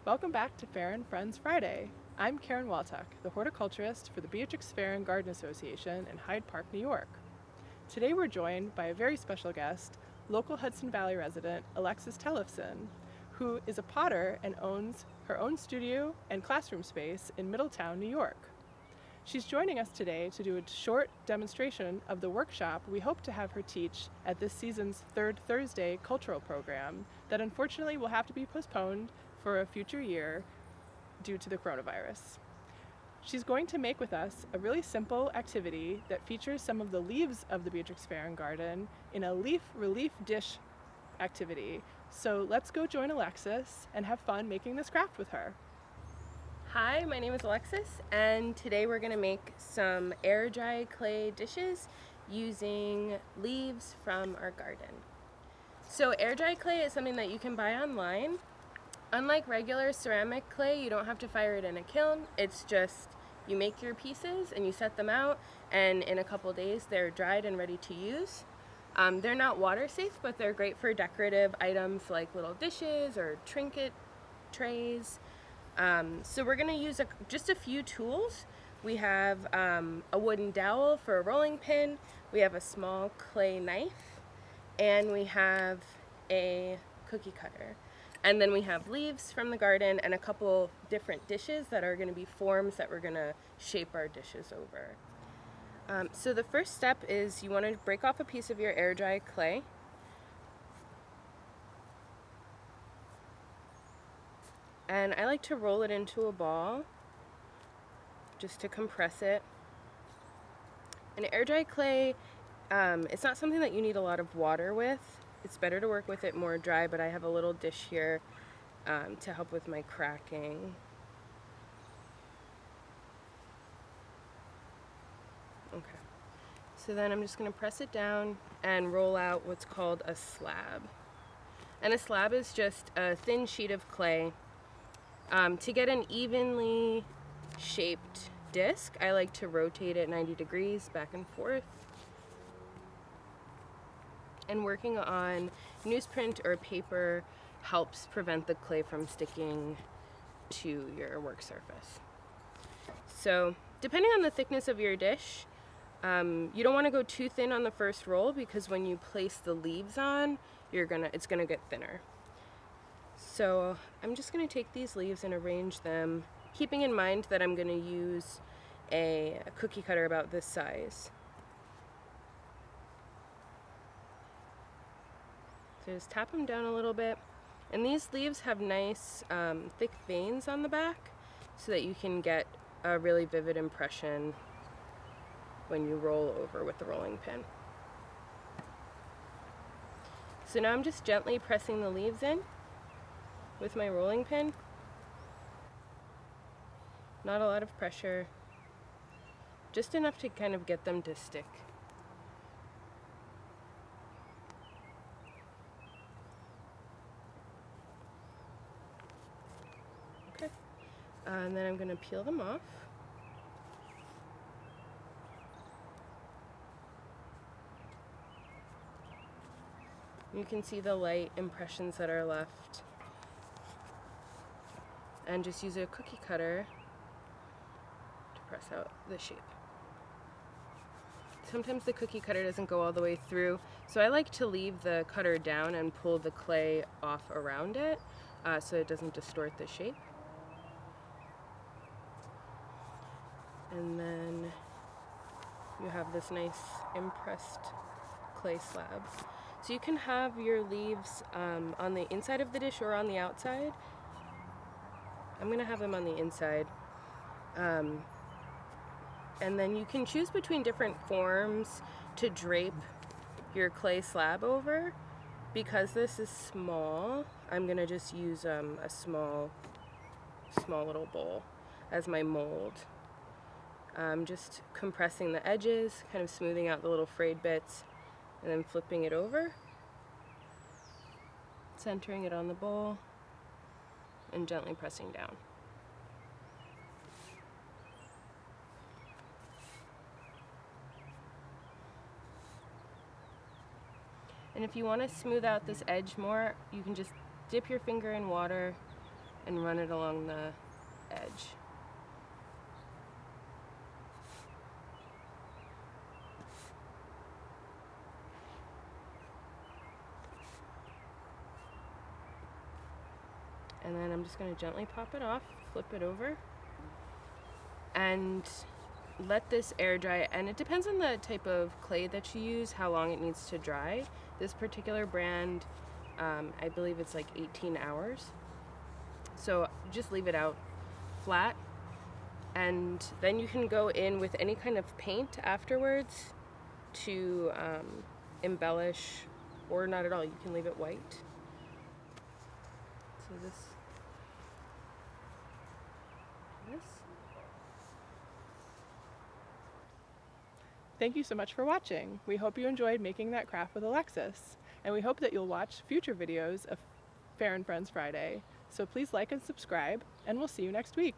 Welcome back to Farrand Friends Friday. I'm Karen Waltuck, the horticulturist for the Beatrix Farrand Garden Association in Hyde Park, New York. Today we're joined by a very special guest, local Hudson Valley resident Alexis Tellefsen, who is a potter and owns her own studio and classroom space in Middletown, New York. She's joining us today to do a short demonstration of the workshop we hope to have her teach at this season's third Thursday cultural program that unfortunately will have to be postponed for a future year due to the coronavirus. She's going to make with us a really simple activity that features some of the leaves of the Beatrix Farrand Garden in a leaf relief dish activity. So let's go join Alexis and have fun making this craft with her. Hi, my name is Alexis, and today we're going to make some air dry clay dishes using leaves from our garden. So air dry clay is something that you can buy online. Unlike regular ceramic clay, you don't have to fire it in a kiln. It's just you make your pieces and you set them out, and in a couple days they're dried and ready to use. They're not water safe, but they're great for decorative items like little dishes or trinket trays. So we're going to use just a few tools. We have a wooden dowel for a rolling pin, we have a small clay knife, and we have a cookie cutter. And then we have leaves from the garden and a couple different dishes that are going to be forms that we're going to shape our dishes over. So the first step is you want to break off a piece of your air dry clay. And I like to roll it into a ball just to compress it. And air dry clay, it's not something that you need a lot of water with. It's better to work with it more dry, but I have a little dish here to help with my cracking. Okay, so then I'm just going to press it down and roll out what's called a slab. And a slab is just a thin sheet of clay. To get an evenly shaped disc, I like to rotate it 90 degrees back and forth. And working on newsprint or paper helps prevent the clay from sticking to your work surface. So depending on the thickness of your dish, you don't want to go too thin on the first roll, because when you place the leaves on, it's gonna get thinner. So I'm just going to take these leaves and arrange them, keeping in mind that I'm going to use a cookie cutter about this size. So just tap them down a little bit. And these leaves have nice thick veins on the back so that you can get a really vivid impression when you roll over with the rolling pin. So now I'm just gently pressing the leaves in with my rolling pin. Not a lot of pressure, just enough to kind of get them to stick. Okay, and then I'm going to peel them off. You can see the light impressions that are left. And just use a cookie cutter to press out the shape. Sometimes the cookie cutter doesn't go all the way through, so I like to leave the cutter down and pull the clay off around it so it doesn't distort the shape. And then you have this nice impressed clay slab. So you can have your leaves on the inside of the dish or on the outside. I'm going to have them on the inside. And then you can choose between different forms to drape your clay slab over. Because this is small, I'm going to just use a small little bowl as my mold. Just compressing the edges, kind of smoothing out the little frayed bits, and then flipping it over, centering it on the bowl, and gently pressing down. And if you want to smooth out this edge more, you can just dip your finger in water and run it along the edge. And then I'm just going to gently pop it off, flip it over, and let this air dry. And it depends on the type of clay that you use, how long it needs to dry. This particular brand, I believe it's like 18 hours. So just leave it out flat, and then you can go in with any kind of paint afterwards to embellish, or not at all. You can leave it white. So this. Thank you so much for watching. We hope you enjoyed making that craft with Alexis, and we hope that you'll watch future videos of Farrand Friends Friday. So please like and subscribe, and we'll see you next week.